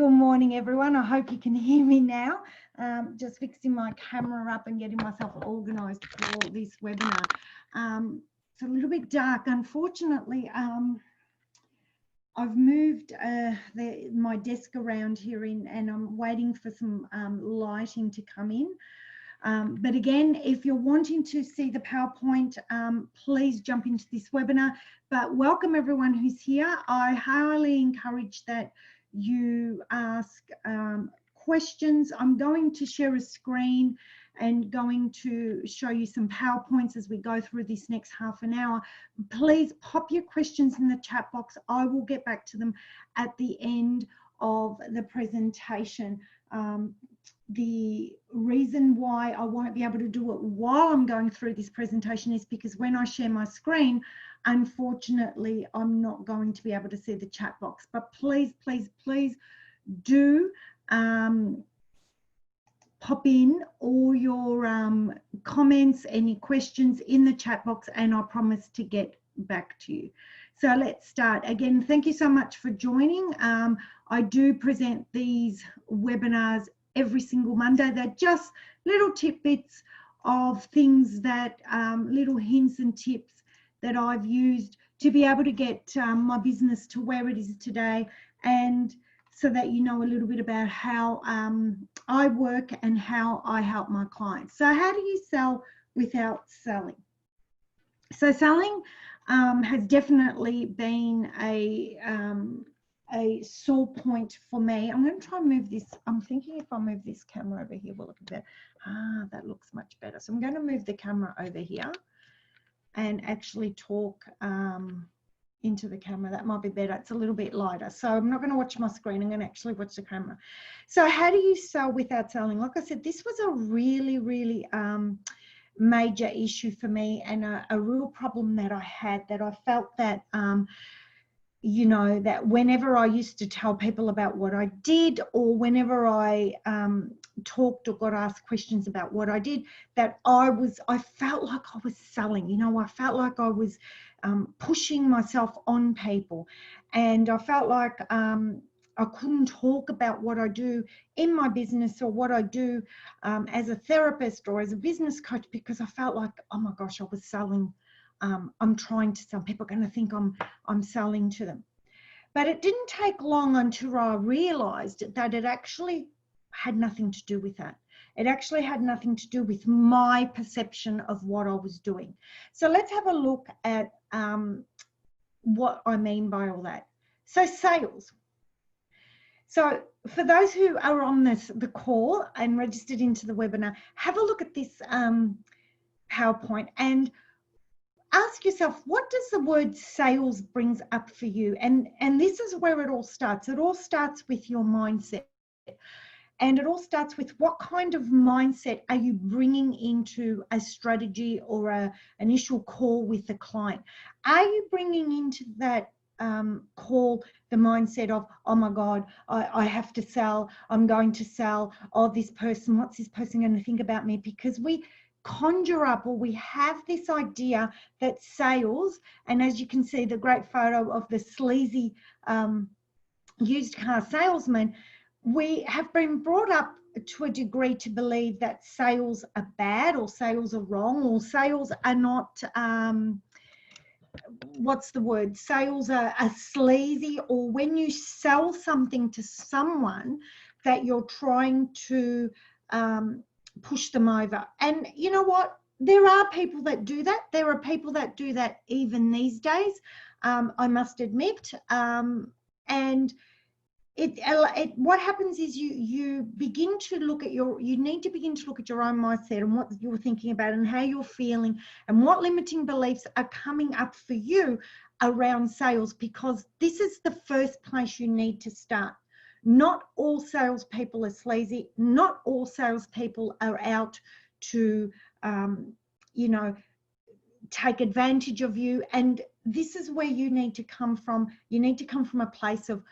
Good morning, everyone. I hope you can hear me now. Just fixing my camera up and getting myself organised for this webinar. It's a little bit dark. Unfortunately, I've moved my desk around here and I'm waiting for some lighting to come in. But again, if you're wanting to see the PowerPoint, please jump into this webinar. But welcome everyone who's here. I highly encourage that you ask questions. I'm going to share a screen and going to show you some PowerPoints as we go through this next half an hour. Please pop your questions in the chat box. I will get back to them at the end of the presentation. The reason why I won't be able to do it while I'm going through this presentation is because when I share my screen, unfortunately, I'm not going to be able to see the chat box. But please, please, please do pop in all your comments, any questions in the chat box, and I promise to get back to you. So let's start. Again, thank you so much for joining. I do present these webinars every single Monday. They're just little tidbits of things that, little hints and tips that I've used to be able to get my business to where it is today, and so that you know a little bit about how I work and how I help my clients. So how do you sell without selling? So selling has definitely been a sore point for me. I'm going to try and move this. I'm thinking if I move this camera over here, we'll look at that. That looks much better. So I'm going to move the camera over here and actually talk into the camera. That might be better. It's a little bit lighter. So I'm not going to watch my screen. I'm going to actually watch the camera. So how do you sell without selling? Like I said, this was a really, really major issue for me, and a real problem that I had, that I felt that you know, that whenever I used to tell people about what I did, or whenever I talked or got asked questions about what I did, that I felt like I was selling. You know, I felt like I was pushing myself on people, and I felt like I couldn't talk about what I do in my business or what I do as a therapist or as a business coach, because I felt like, oh my gosh, I was selling. I'm trying to sell. People are going to think I'm selling to them. But it didn't take long until I realized that it actually had nothing to do with that. It actually had nothing to do with my perception of what I was doing. So let's have a look at what I mean by all that. So sales. So for those who are on the call and registered into the webinar, have a look at this PowerPoint and ask yourself, what does the word sales brings up for you? And this is where it all starts. It all starts with your mindset. And it all starts with what kind of mindset are you bringing into a strategy or an initial call with the client? Are you bringing into that call the mindset of, oh my God, I have to sell, I'm going to sell, oh, this person, what's this person going to think about me? Because we conjure up, or we have this idea that sales, and as you can see the great photo of the sleazy used car salesman, we have been brought up to a degree to believe that sales are bad, or sales are wrong, or sales are not what's the word, sales are sleazy, or when you sell something to someone that you're trying to push them over. And you know what? There are people that do that. There are people that do that even these days, I must admit. And what happens is you begin to look at you need to begin to look at your own mindset and what you're thinking about and how you're feeling and what limiting beliefs are coming up for you around sales, because this is the first place you need to start. Not all salespeople are sleazy. Not all salespeople are out to, you know, take advantage of you. And this is where you need to come from. You need to come from a place of,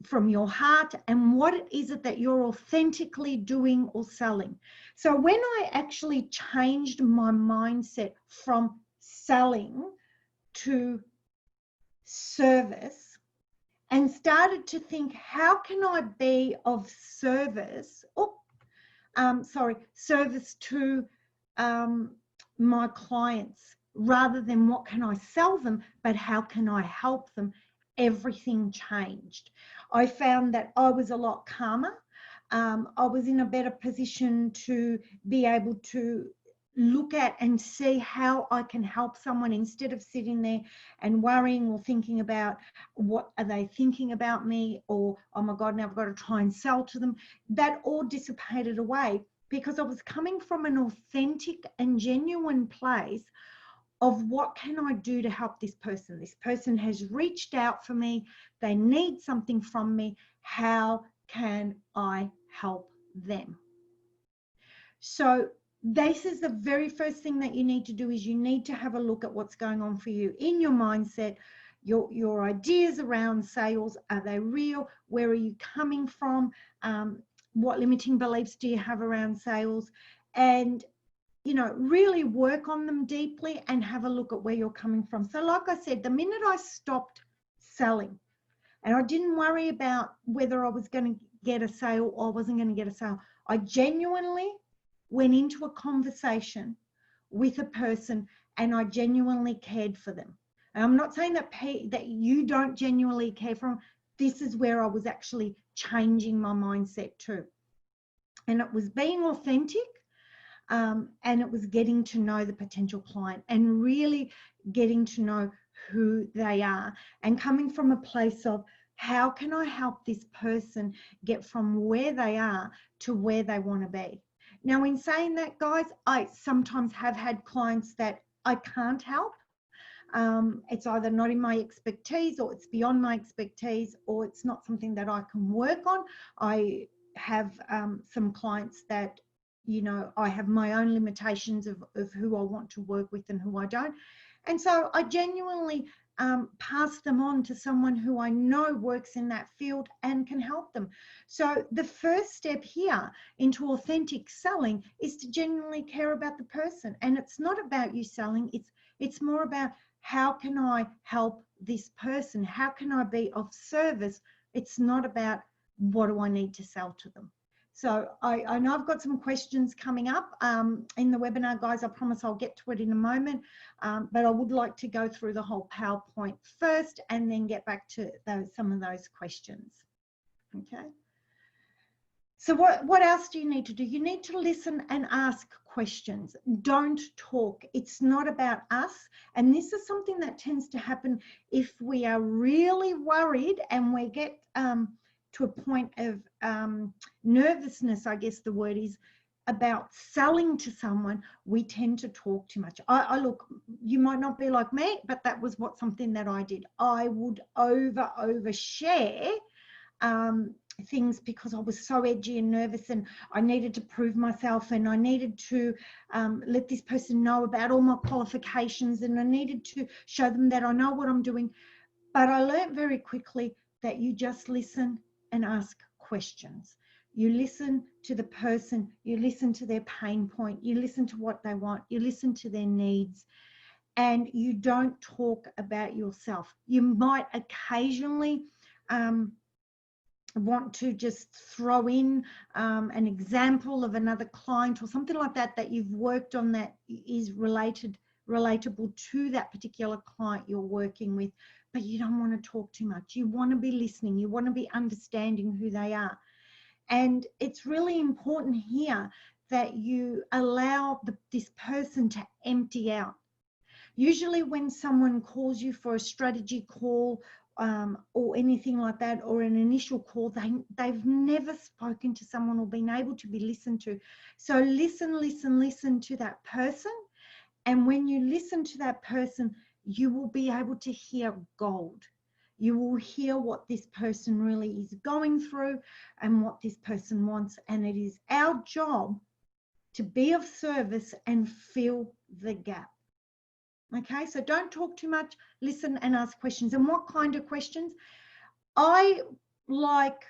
from your heart, and what is it that you're authentically doing or selling. So when I actually changed my mindset from selling to service, and started to think, how can I be of service? Service to my clients, rather than what can I sell them, but how can I help them? Everything changed. I found that I was a lot calmer. I was in a better position to be able to look at and see how I can help someone, instead of sitting there and worrying or thinking about what are they thinking about me, or oh my God, now I've got to try and sell to them. That all dissipated away, because I was coming from an authentic and genuine place of, what can I do to help this person? This person has reached out for me. They need something from me. How can I help them? So this is the very first thing that you need to do, is you need to have a look at what's going on for you in your mindset, your ideas around sales. Are they real? Where are you coming from? What limiting beliefs do you have around sales? And, you know, really work on them deeply and have a look at where you're coming from. So like I said, the minute I stopped selling and I didn't worry about whether I was going to get a sale or I wasn't going to get a sale, I genuinely went into a conversation with a person and I genuinely cared for them. And I'm not saying that you don't genuinely care for them. This is where I was actually changing my mindset too. And it was being authentic, and it was getting to know the potential client and really getting to know who they are, and coming from a place of, how can I help this person get from where they are to where they want to be? Now, in saying that, guys, I sometimes have had clients that I can't help. It's either not in my expertise, or it's beyond my expertise, or it's not something that I can work on. I have some clients that, you know, I have my own limitations of who I want to work with and who I don't. And so I genuinely pass them on to someone who I know works in that field and can help them. So the first step here into authentic selling is to genuinely care about the person. And it's not about you selling. It's more about, how can I help this person? How can I be of service? It's not about, what do I need to sell to them? So I know I've got some questions coming up in the webinar, guys. I promise I'll get to it in a moment, but I would like to go through the whole PowerPoint first and then get back to some of those questions. Okay. So what else do you need to do? You need to listen and ask questions. Don't talk. It's not about us. And this is something that tends to happen if we are really worried and we get to a point of nervousness, I guess the word is, about selling to someone. We tend to talk too much. I look, you might not be like me, but that was something that I did. I would overshare things, because I was so edgy and nervous, and I needed to prove myself, and I needed to let this person know about all my qualifications, and I needed to show them that I know what I'm doing. But I learned very quickly that you just listen and ask questions. You listen to the person, you listen to their pain point, you listen to what they want, you listen to their needs, and you don't talk about yourself. You might occasionally want to just throw in an example of another client or something like that that you've worked on that is relatable to that particular client you're working with, but you don't want to talk too much. You want to be listening. You want to be understanding who they are. And it's really important here that you allow this person to empty out. Usually when someone calls you for a strategy call or anything like that, or an initial call, they've never spoken to someone or been able to be listened to. So listen to that person. And when you listen to that person, you will be able to hear gold. You will hear what this person really is going through and what this person wants. And it is our job to be of service and fill the gap. Okay, so don't talk too much, listen and ask questions. And what kind of questions? I like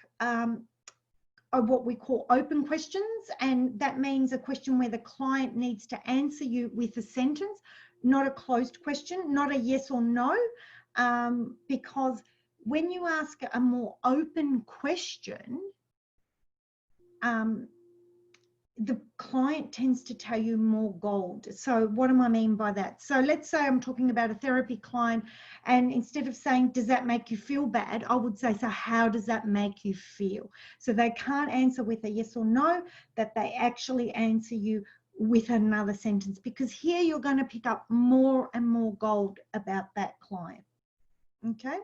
what we call open questions, and that means a question where the client needs to answer you with a sentence, not a closed question, not a yes or no, because when you ask a more open question, the client tends to tell you more gold. So what do I mean by that? So let's say I'm talking about a therapy client, and instead of saying, does that make you feel bad? I would say, so how does that make you feel? So they can't answer with a yes or no, that they actually answer you with another sentence, because here you're going to pick up more and more gold about that client. Okay.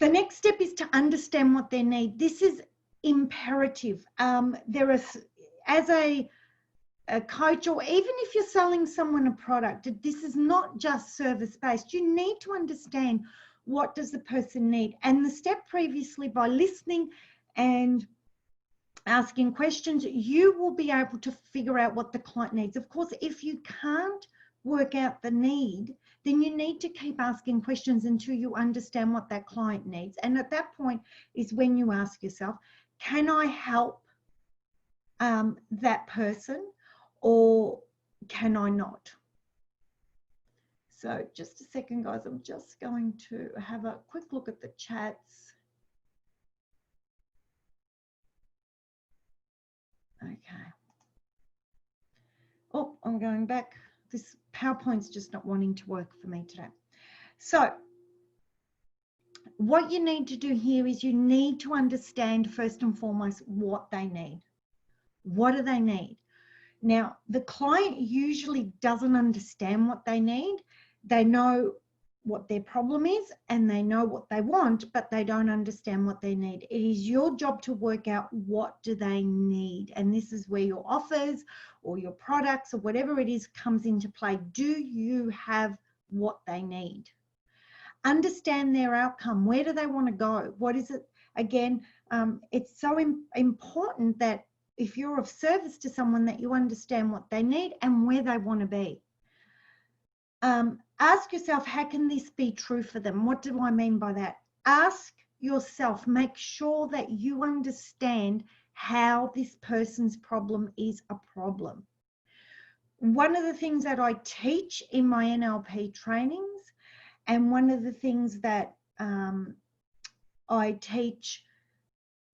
The next step is to understand what they need. This is imperative. There is, as a coach, or even if you're selling someone a product, this is not just service-based. You need to understand what does the person need. And the step previously, by listening and asking questions, you will be able to figure out what the client needs. Of course, if you can't work out the need, then you need to keep asking questions until you understand what that client needs. And at that point is when you ask yourself, can I help that person, or can I not? So just a second, guys. I'm just going to have a quick look at the chats. Okay. Oh, I'm going back. This PowerPoint's just not wanting to work for me today. So what you need to do here is you need to understand first and foremost what they need. What do they need? Now, the client usually doesn't understand what they need. They know what their problem is and they know what they want, but they don't understand what they need. It is your job to work out what do they need. And this is where your offers or your products or whatever it is comes into play. Do you have what they need? Understand their outcome. Where do they want to go? What is it? Again, it's so important that if you're of service to someone, that you understand what they need and where they want to be. Ask yourself, how can this be true for them? What do I mean by that? Ask yourself, make sure that you understand how this person's problem is a problem. One of the things that I teach in my NLP trainings, and one of the things that I teach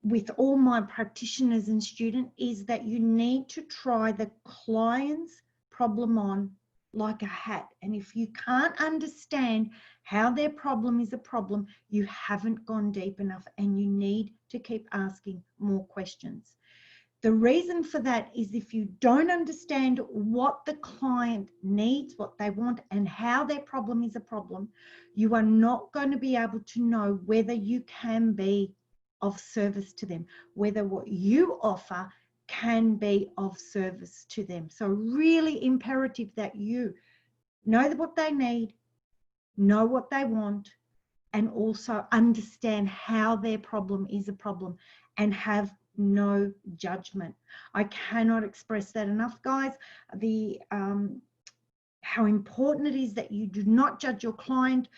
with all my practitioners and students, is that you need to try the client's problem on like a hat. And if you can't understand how their problem is a problem, you haven't gone deep enough, and you need to keep asking more questions. The reason for that is if you don't understand what the client needs, what they want, and how their problem is a problem, you are not going to be able to know whether you can be of service to them, whether what you offer can be of service to them. So really imperative that you know what they need, know what they want, and also understand how their problem is a problem, and have no judgment. I cannot express that enough, guys. How important it is that you do not judge your client.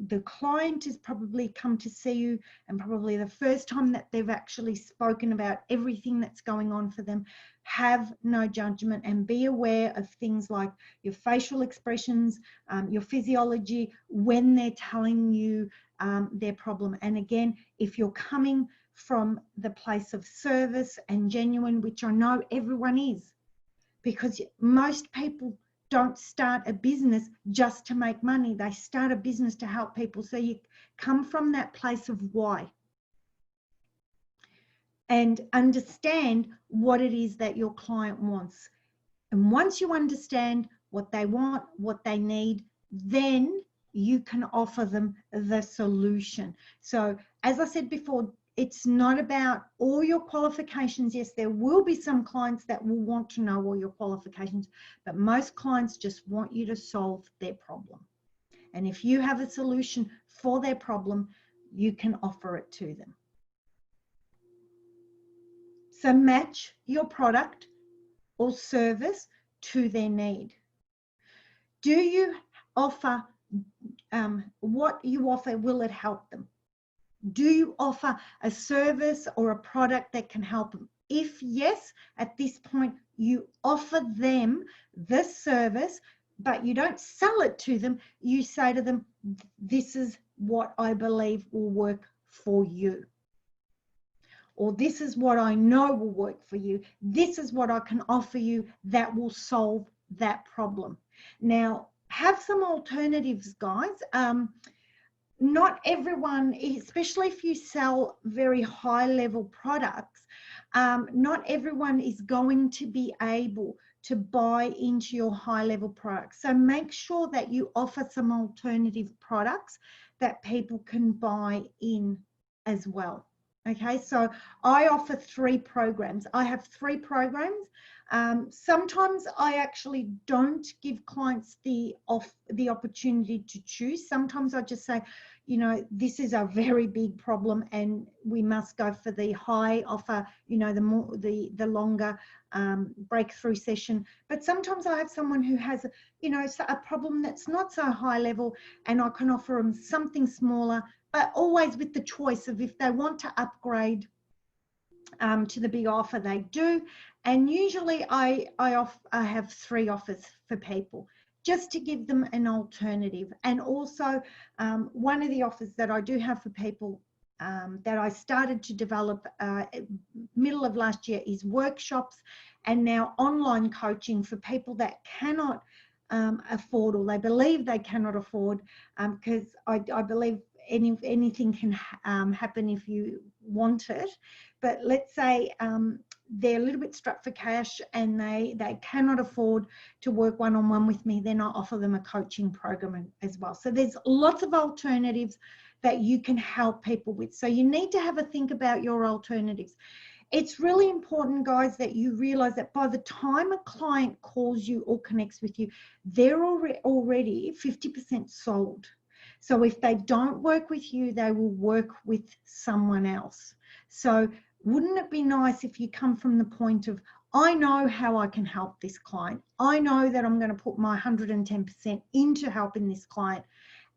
The client has probably come to see you, and probably the first time that they've actually spoken about everything that's going on for them. Have no judgment, and be aware of things like your facial expressions, your physiology, when they're telling you their problem. And again, if you're coming from the place of service and genuine, which I know everyone is, because most people don't start a business just to make money. They start a business to help people. So you come from that place of why, and understand what it is that your client wants. And once you understand what they want, what they need, then you can offer them the solution. So as I said before, it's not about all your qualifications. Yes, there will be some clients that will want to know all your qualifications, but most clients just want you to solve their problem. And if you have a solution for their problem, you can offer it to them. So match your product or service to their need. Do you offer what you offer? Will it help them? Do you offer a service or a product that can help them? If yes, at this point, you offer them this service but you don't sell it to them. You say to them, this is what I believe will work for you. Or this is what I know will work for you. This is what I can offer you that will solve that problem. Now, have some alternatives, guys. Not everyone, especially if you sell very high level products, not everyone is going to be able to buy into your high level products. So make sure that you offer some alternative products that people can buy in as well. Okay, so I offer 3 programs. I have 3 programs. Sometimes I actually don't give clients the opportunity to choose. Sometimes I just say, you know, this is a very big problem and we must go for the high offer, you know, the longer breakthrough session. But sometimes I have someone who has, you know, a problem that's not so high level, and I can offer them something smaller, but always with the choice of if they want to upgrade to the big offer, they do. And usually I have 3 offers for people, just to give them an alternative. And also one of the offers that I do have for people that I started to develop middle of last year is workshops and now online coaching for people that cannot afford, or they believe they cannot afford, because I believe anything can happen if you want it. But let's say they're a little bit strapped for cash and they cannot afford to work one-on-one with me, then I offer them a coaching program as well. So there's lots of alternatives that you can help people with. So you need to have a think about your alternatives. It's really important, guys, that you realize that by the time a client calls you or connects with you, they're already 50% sold. So if they don't work with you, they will work with someone else. So wouldn't it be nice if you come from the point of, I know how I can help this client. I know that I'm going to put my 110% into helping this client.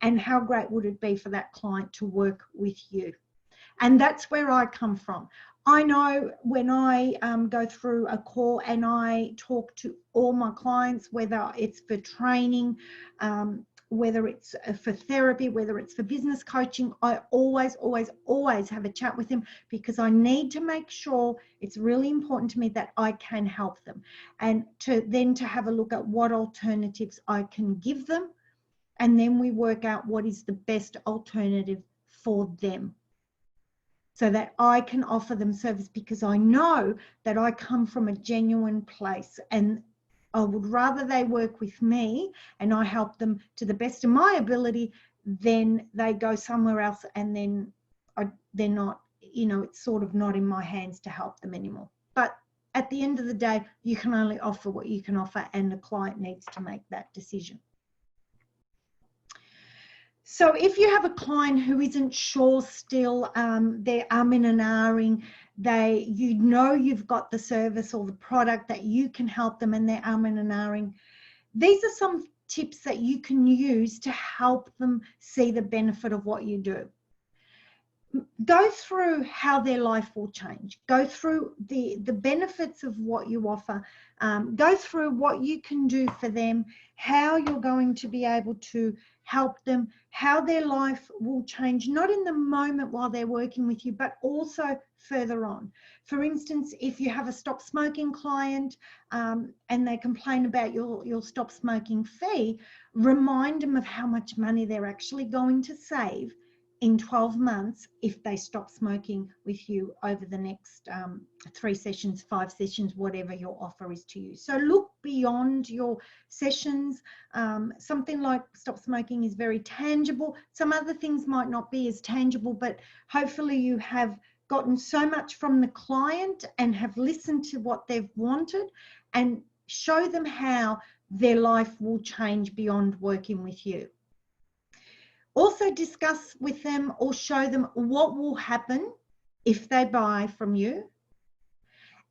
And how great would it be for that client to work with you? And that's where I come from. I know when I go through a call and I talk to all my clients, whether it's for training, whether it's for therapy, whether it's for business coaching, I always have a chat with them, because I need to make sure, it's really important to me that I can help them, and to have a look at what alternatives I can give them, and then we work out what is the best alternative for them, so that I can offer them service, because I know that I come from a genuine place, and I would rather they work with me and I help them to the best of my ability than they go somewhere else and then they're not, you know, it's sort of not in my hands to help them anymore. But at the end of the day, you can only offer what you can offer, and the client needs to make that decision. So if you have a client who isn't sure still, they're umming and ahhing, you know you've got the service or the product that you can help them, and they're umming and ahhing, these are some tips that you can use to help them see the benefit of what you do. Go through how their life will change. Go through the benefits of what you offer. Go through what you can do for them, how you're going to be able to help them, how their life will change, not in the moment while they're working with you, but also further on. For instance, if you have a stop smoking client and they complain about your stop smoking fee, remind them of how much money they're actually going to save in 12 months if they stop smoking with you over the next 3 sessions, 5 sessions, whatever your offer is to you. So look beyond your sessions. Something like stop smoking is very tangible. Some other things might not be as tangible, but hopefully you have gotten so much from the client and have listened to what they've wanted, and show them how their life will change beyond working with you. Also discuss with them or show them what will happen if they buy from you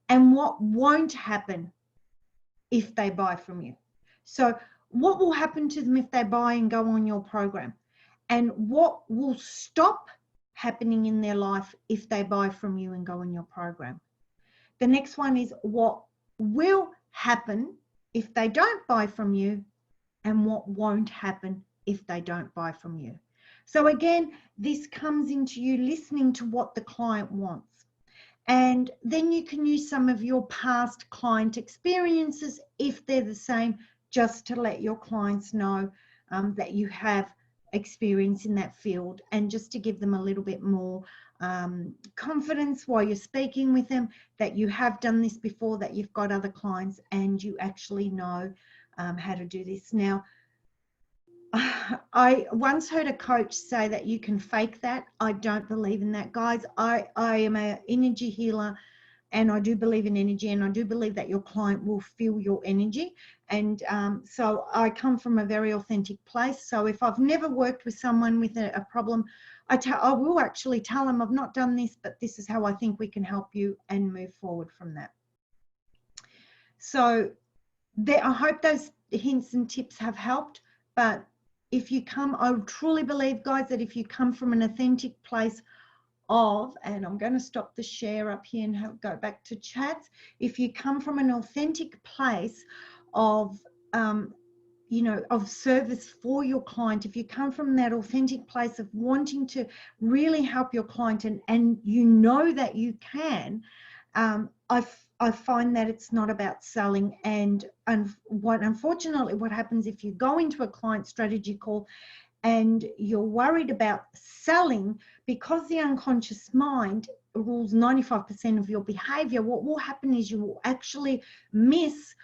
and what won't happen if they buy from you. So what will happen to them if they buy and go on your program, and what will stop happening in their life if they buy from you and go on your program. The next one is what will happen if they don't buy from you and what won't happen if they don't buy from you. So again, this comes into you listening to what the client wants. And then you can use some of your past client experiences, if they're the same, just to let your clients know that you have experience in that field, and just to give them a little bit more confidence while you're speaking with them, that you have done this before, that you've got other clients and you actually know how to do this. Now, I once heard a coach say that you can fake that. I don't believe in that, guys. I am an energy healer, and I do believe in energy, and I do believe that your client will feel your energy. And so I come from a very authentic place. So if I've never worked with someone with a problem, I will actually tell them, I've not done this, but this is how I think we can help you, and move forward from that. So I hope those hints and tips have helped. But if you come, I truly believe, guys, that if you come from an authentic place of, and I'm going to stop the share up here and go back to chats. If you come from an authentic place of, you know, of service for your client, if you come from that authentic place of wanting to really help your client, and you know that you can, I find that it's not about selling. And unfortunately, what happens if you go into a client strategy call and you're worried about selling, because the unconscious mind rules 95% of your behavior, what will happen is you will actually miss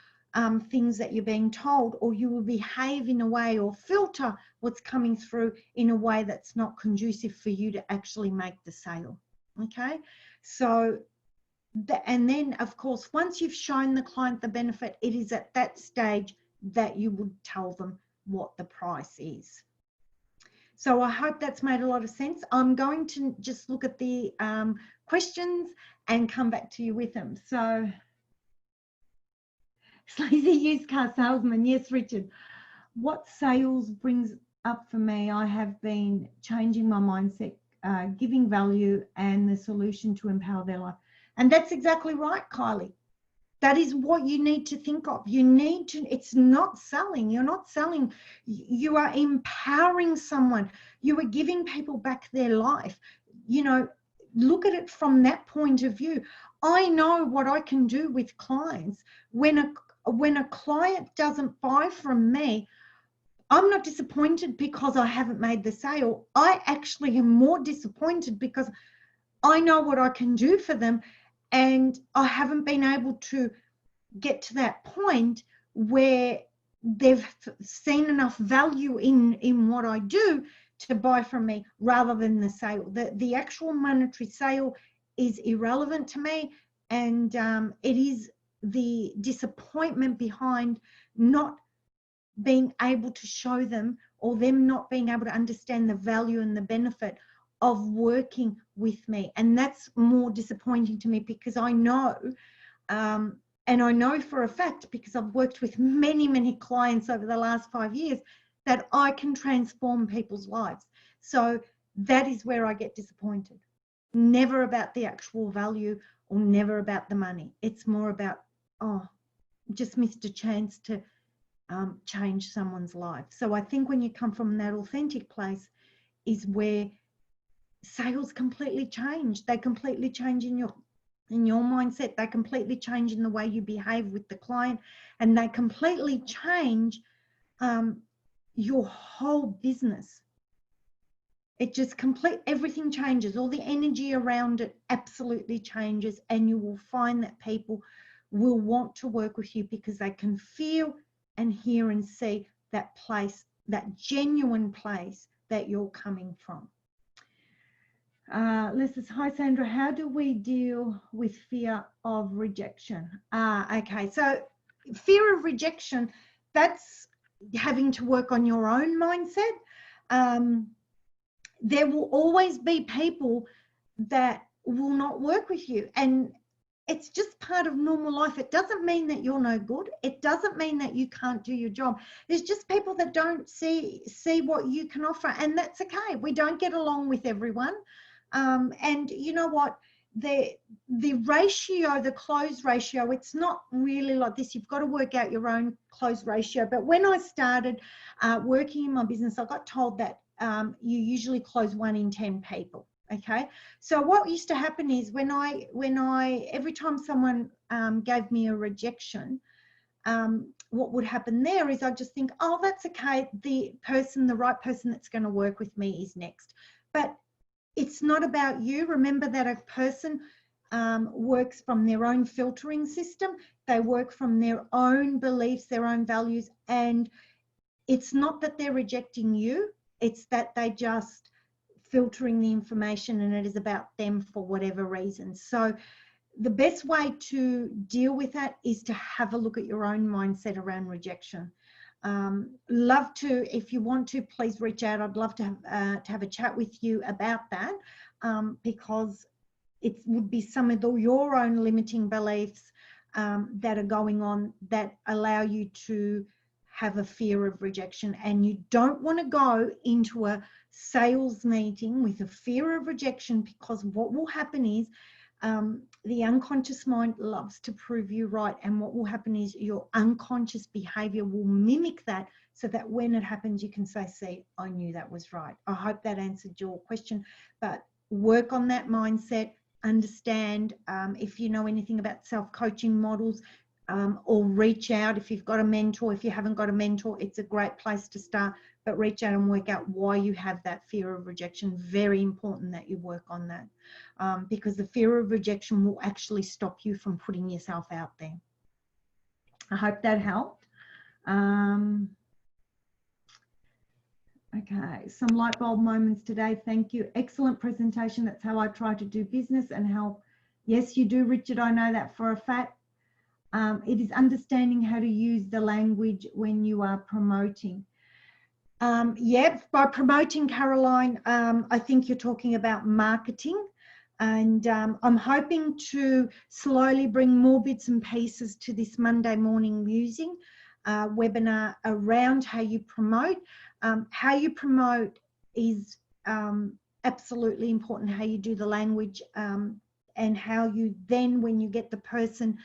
things that you're being told, or you will behave in a way, or filter what's coming through in a way that's not conducive for you to actually make the sale. Okay, so and then of course, once you've shown the client the benefit, it is at that stage that you would tell them what the price is. So I hope that's made a lot of sense. I'm going to just look at the questions and come back to you with them. So, sleazy used car salesman. Yes, Richard. What sales brings up for me? I have been changing my mindset, giving value and the solution to empower their life. And that's exactly right, Kylie. That is what you need to think of. You need to, it's not selling. You're not selling. You are empowering someone. You are giving people back their life. You know, look at it from that point of view. I know what I can do with clients. When a client doesn't buy from me, I'm not disappointed because I haven't made the sale. I actually am more disappointed because I know what I can do for them, and I haven't been able to get to that point where they've seen enough value in what I do to buy from me, rather than the sale. The actual monetary sale is irrelevant to me, and it is the disappointment behind not being able to show them, or them not being able to understand the value and the benefit of working with me. And that's more disappointing to me, because I know, and I know for a fact, because I've worked with many, many clients over the last 5 years, that I can transform people's lives. So that is where I get disappointed. Never about the actual value, or never about the money. It's more about, oh, just missed a chance to change someone's life. So I think when you come from that authentic place is where sales completely change. They completely change in your mindset. They completely change in the way you behave with the client, and they completely change your whole business. It just everything changes. All the energy around it absolutely changes, and you will find that people will want to work with you because they can feel and hear and see that place, that genuine place that you're coming from. Liz says, hi Sandra, how do we deal with fear of rejection? Okay, so fear of rejection, that's having to work on your own mindset. There will always be people that will not work with you, and it's just part of normal life. It doesn't mean that you're no good. It doesn't mean that you can't do your job. There's just people that don't see what you can offer, and that's okay. We don't get along with everyone. And you know what? the ratio, the close ratio, it's not really like this. You've got to work out your own close ratio. But when I started working in my business, I got told that you usually close 1 in 10 people. Okay, so what used to happen is when I every time someone gave me a rejection, what would happen there is I just think, oh, that's okay. The right person that's going to work with me is next. But it's not about you. Remember that a person works from their own filtering system. They work from their own beliefs, their own values, and it's not that they're rejecting you. It's that they just filtering the information, and it is about them for whatever reason. So the best way to deal with that is to have a look at your own mindset around rejection. Love to, if you want to, please reach out. I'd love to have a chat with you about that, because it would be some of your own limiting beliefs that are going on that allow you to have a fear of rejection. And you don't want to go into a sales meeting with a fear of rejection, because what will happen is the unconscious mind loves to prove you right, and what will happen is your unconscious behavior will mimic that, so that when it happens you can say, see, I knew that was right. I hope that answered your question. But work on that mindset. Understand if you know anything about self-coaching models, or reach out if you've got a mentor. If you haven't got a mentor, it's a great place to start, but reach out and work out why you have that fear of rejection. Very important that you work on that, because the fear of rejection will actually stop you from putting yourself out there. I hope that helped. Okay, some light bulb moments today. Thank you. Excellent presentation. That's how I try to do business and help. Yes, you do, Richard. I know that for a fact. It is understanding how to use the language when you are promoting. Yeah, by promoting, Caroline, I think you're talking about marketing. And I'm hoping to slowly bring more bits and pieces to this Monday morning musing webinar around how you promote. How you promote is absolutely important, how you do the language, and how you then, when you get the person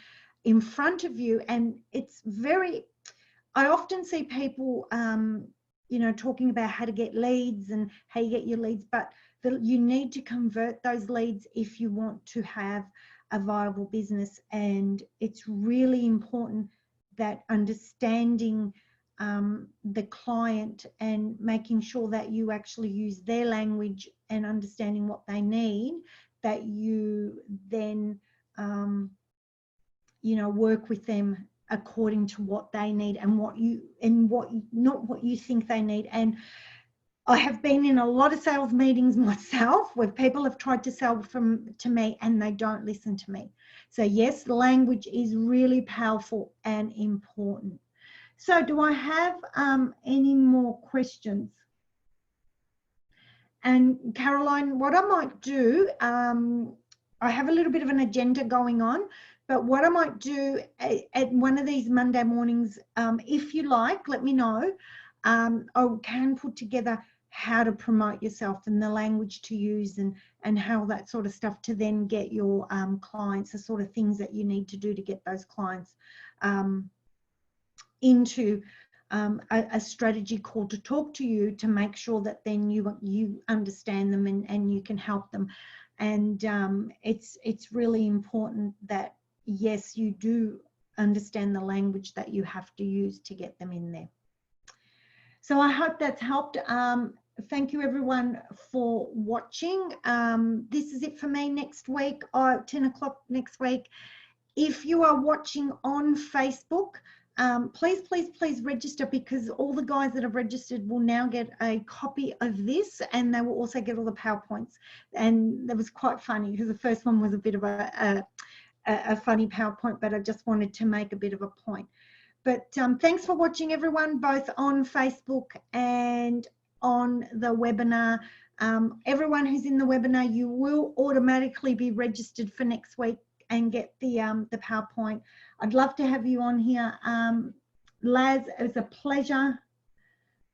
in front of you, and it's very, I often see people, you know, talking about how to get leads and how you get your leads, but you need to convert those leads if you want to have a viable business. And it's really important that understanding the client and making sure that you actually use their language and understanding what they need, that you then you know, work with them according to what they need and not what you think they need. And I have been in a lot of sales meetings myself where people have tried to sell to me and they don't listen to me. So yes, the language is really powerful and important. So do I have any more questions? And Caroline, what I might do, I have a little bit of an agenda going on, but what I might do at one of these Monday mornings, if you like, let me know. I can put together how to promote yourself and the language to use and how that sort of stuff to then get your clients, the sort of things that you need to do to get those clients into a strategy call to talk to you, to make sure that then you understand them and you can help them. And it's really important that, yes, you do understand the language that you have to use to get them in there. So I hope that's helped. Thank you everyone for watching. This is it for me. Next week, 10 o'clock next week. If you are watching on Facebook, please register, because all the guys that have registered will now get a copy of this, and they will also get all the PowerPoints. And that was quite funny because the first one was a bit of a funny PowerPoint, but I just wanted to make a bit of a point. But thanks for watching everyone, both on Facebook and on the webinar. Everyone who's in the webinar, you will automatically be registered for next week and get the PowerPoint. I'd love to have you on here. Laz, it was a pleasure.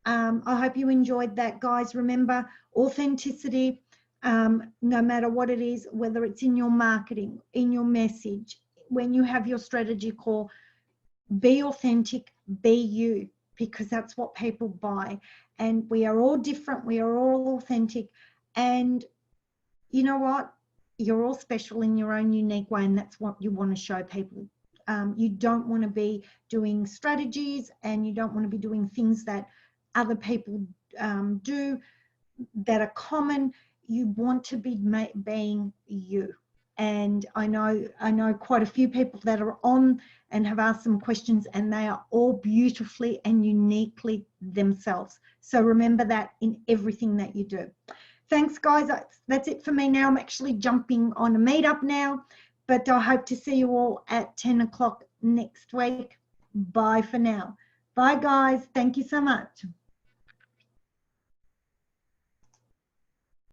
I hope you enjoyed that, guys. Remember, authenticity, no matter what it is, whether it's in your marketing, in your message, when you have your strategy call, be authentic, be you, because that's what people buy. And we are all different. We are all authentic. And you know what? You're all special in your own unique way. And that's what you want to show people. You don't want to be doing strategies, and you don't want to be doing things that other people do that are common. You want to be being you. And I know quite a few people that are on and have asked some questions, and they are all beautifully and uniquely themselves. So remember that in everything that you do. Thanks, guys. That's it for me now. I'm actually jumping on a meetup now, but I hope to see you all at 10 o'clock next week. Bye for now. Bye, guys. Thank you so much.